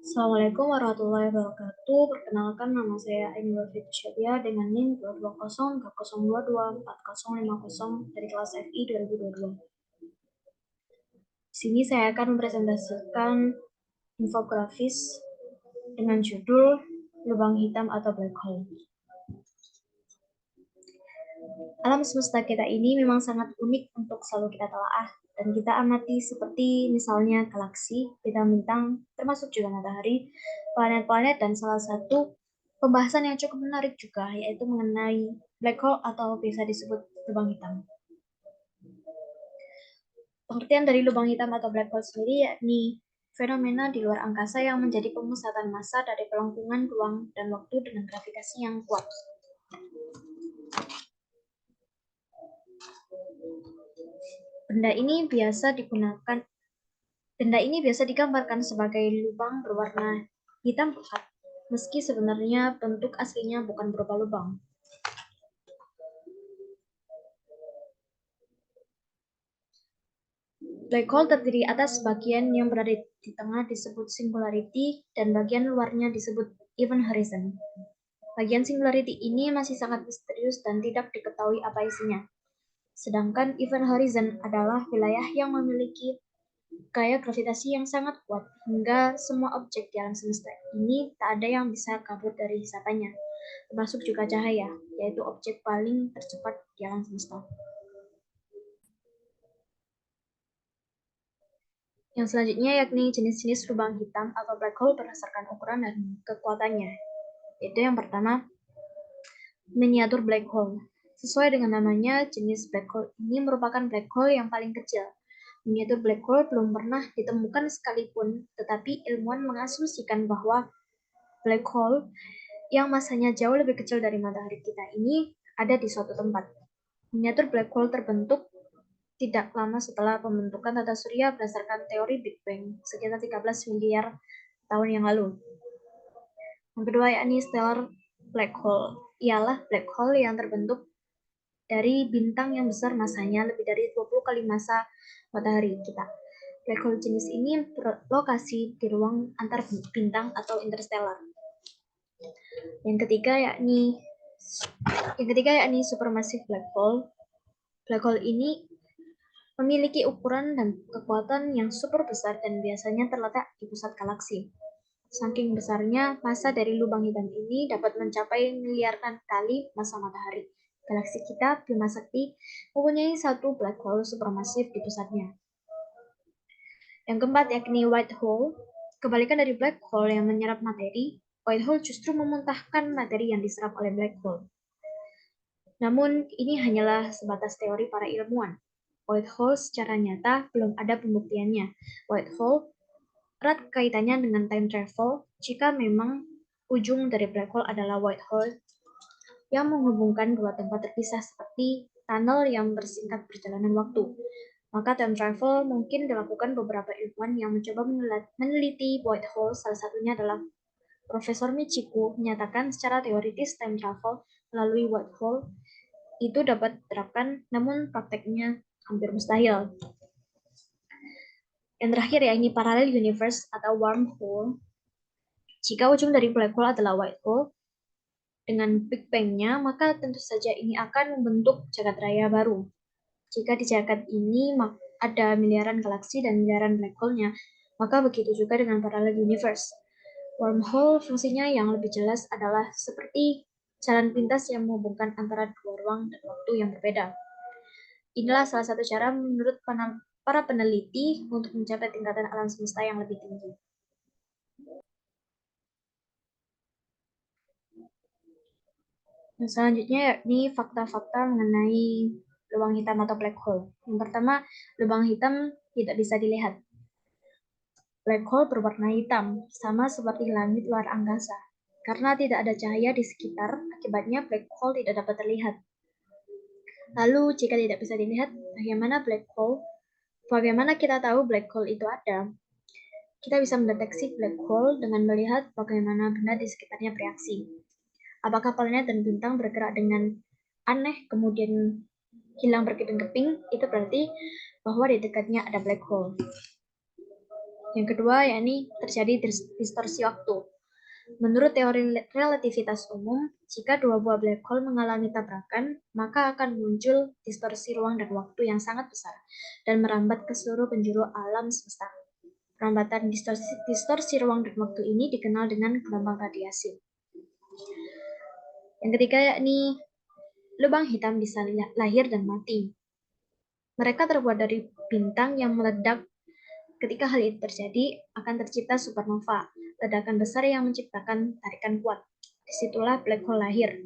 Assalamualaikum warahmatullahi wabarakatuh. Perkenalkan, nama saya Ainul Fitrisyadya dengan NIM 220.202.4050 dari kelas FI 2022. Di sini saya akan mempresentasikan infografis dengan judul Lubang Hitam atau Black Hole. Alam semesta kita ini memang sangat unik untuk selalu kita telaah dan kita amati, seperti misalnya galaksi, bintang-bintang, termasuk juga matahari, planet-planet, dan salah satu pembahasan yang cukup menarik juga yaitu mengenai black hole atau bisa disebut lubang hitam. Pengertian dari lubang hitam atau black hole sendiri yakni fenomena di luar angkasa yang menjadi pemusatan massa dari pelengkungan ruang dan waktu dengan gravitasi yang kuat. Benda ini biasa digambarkan sebagai lubang berwarna hitam pekat, meski sebenarnya bentuk aslinya bukan berupa lubang. Black hole terdiri atas bagian yang berada di tengah disebut singularity dan bagian luarnya disebut event horizon. Bagian singularity ini masih sangat misterius dan tidak diketahui apa isinya. Sedangkan event horizon adalah wilayah yang memiliki gaya gravitasi yang sangat kuat, hingga semua objek di alam semesta ini tak ada yang bisa kabur dari hisapannya, termasuk juga cahaya, yaitu objek paling tercepat di alam semesta. Yang selanjutnya yakni jenis-jenis lubang hitam atau black hole berdasarkan ukuran dan kekuatannya. Yaitu yang pertama, miniatur black hole. Sesuai dengan namanya, jenis black hole ini merupakan black hole yang paling kecil. Miniatur black hole belum pernah ditemukan sekalipun, tetapi ilmuwan mengasumsikan bahwa black hole yang masanya jauh lebih kecil dari matahari kita ini ada di suatu tempat. Miniatur black hole terbentuk tidak lama setelah pembentukan tata surya berdasarkan teori Big Bang, sekitar 13 miliar tahun yang lalu. Yang kedua yakni stellar black hole. Ialah black hole yang terbentuk dari bintang yang besar masanya lebih dari 20 kali massa matahari kita. Black hole jenis ini berlokasi di ruang antar bintang atau interstellar. Yang ketiga yakni supermassive black hole. Black hole ini memiliki ukuran dan kekuatan yang super besar dan biasanya terletak di pusat galaksi. Saking besarnya, massa dari lubang hitam ini dapat mencapai miliaran kali massa matahari. Galaksi kita, Bima Sakti, mempunyai satu black hole supermassive di pusatnya. Yang keempat yakni white hole. Kebalikan dari black hole yang menyerap materi, white hole justru memuntahkan materi yang diserap oleh black hole. Namun, ini hanyalah sebatas teori para ilmuwan. White hole secara nyata belum ada pembuktiannya. White hole erat kaitannya dengan time travel jika memang ujung dari black hole adalah white hole yang menghubungkan dua tempat terpisah seperti tunnel yang bersingkat perjalanan waktu. Maka time travel mungkin dilakukan beberapa ilmuwan yang mencoba meneliti white hole. Salah satunya adalah Profesor Michiko menyatakan secara teoritis time travel melalui white hole itu dapat diterapkan, namun prakteknya hampir mustahil. Yang terakhir yakni parallel universe atau wormhole. Jika ujung dari black hole adalah white hole, dengan Big Bang-nya, maka tentu saja ini akan membentuk jagat raya baru. Jika di jagat ini ada miliaran galaksi dan miliaran black hole-nya, maka begitu juga dengan parallel universe. Wormhole fungsinya yang lebih jelas adalah seperti jalan pintas yang menghubungkan antara dua ruang dan waktu yang berbeda. Inilah salah satu cara menurut para peneliti untuk mencapai tingkatan alam semesta yang lebih tinggi. Dan selanjutnya yakni fakta-fakta mengenai lubang hitam atau black hole. Yang pertama, lubang hitam tidak bisa dilihat. Black hole berwarna hitam, sama seperti langit luar angkasa. Karena tidak ada cahaya di sekitar, akibatnya black hole tidak dapat terlihat. Lalu, jika tidak bisa dilihat, bagaimana black hole? Bagaimana kita tahu black hole itu ada? Kita bisa mendeteksi black hole dengan melihat bagaimana benda di sekitarnya bereaksi. Apakah planet dan bintang bergerak dengan aneh kemudian hilang berkeping-keping, itu berarti bahwa di dekatnya ada black hole. Yang kedua, yakni terjadi distorsi waktu. Menurut teori relativitas umum, jika dua buah black hole mengalami tabrakan, maka akan muncul distorsi ruang dan waktu yang sangat besar dan merambat ke seluruh penjuru alam semesta. Perambatan distorsi ruang dan waktu ini dikenal dengan gelombang radiasi. Yang ketiga, yakni lubang hitam bisa lahir dan mati. Mereka terbuat dari bintang yang meledak. Ketika hal itu terjadi, akan tercipta supernova, ledakan besar yang menciptakan tarikan kuat. Disitulah black hole lahir.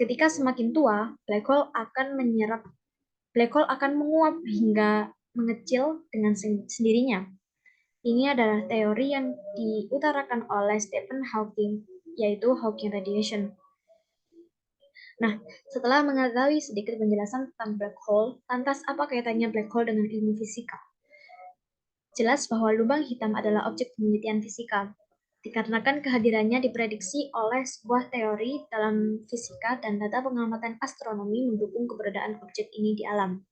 Ketika semakin tua, black hole akan menguap hingga mengecil dengan sendirinya. Ini adalah teori yang diutarakan oleh Stephen Hawking, yaitu Hawking radiation. Nah, setelah mengetahui sedikit penjelasan tentang black hole, lantas apa kaitannya black hole dengan ilmu fisika? Jelas bahwa lubang hitam adalah objek penelitian fisika, dikarenakan kehadirannya diprediksi oleh sebuah teori dalam fisika dan data pengamatan astronomi mendukung keberadaan objek ini di alam.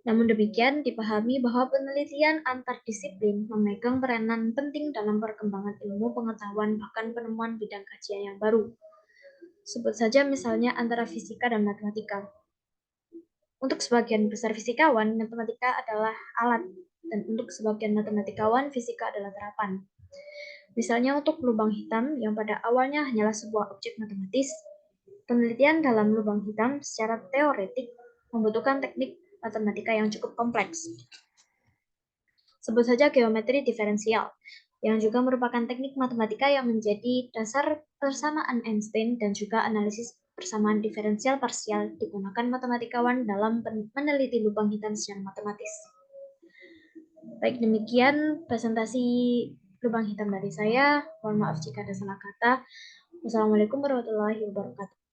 Namun demikian, dipahami bahwa penelitian antar disiplin memegang peranan penting dalam perkembangan ilmu pengetahuan bahkan penemuan bidang kajian yang baru. Sebut saja misalnya antara fisika dan matematika. Untuk sebagian besar fisikawan, matematika adalah alat, dan untuk sebagian matematikawan, fisika adalah terapan. Misalnya untuk lubang hitam yang pada awalnya hanyalah sebuah objek matematis, penelitian dalam lubang hitam secara teoretik membutuhkan teknik matematika yang cukup kompleks. Sebut saja geometri diferensial, yang juga merupakan teknik matematika yang menjadi dasar persamaan Einstein dan juga analisis persamaan diferensial parsial digunakan matematikawan dalam meneliti lubang hitam secara matematis. Baik, demikian presentasi lubang hitam dari saya. Mohon maaf jika ada salah kata. Wassalamualaikum warahmatullahi wabarakatuh.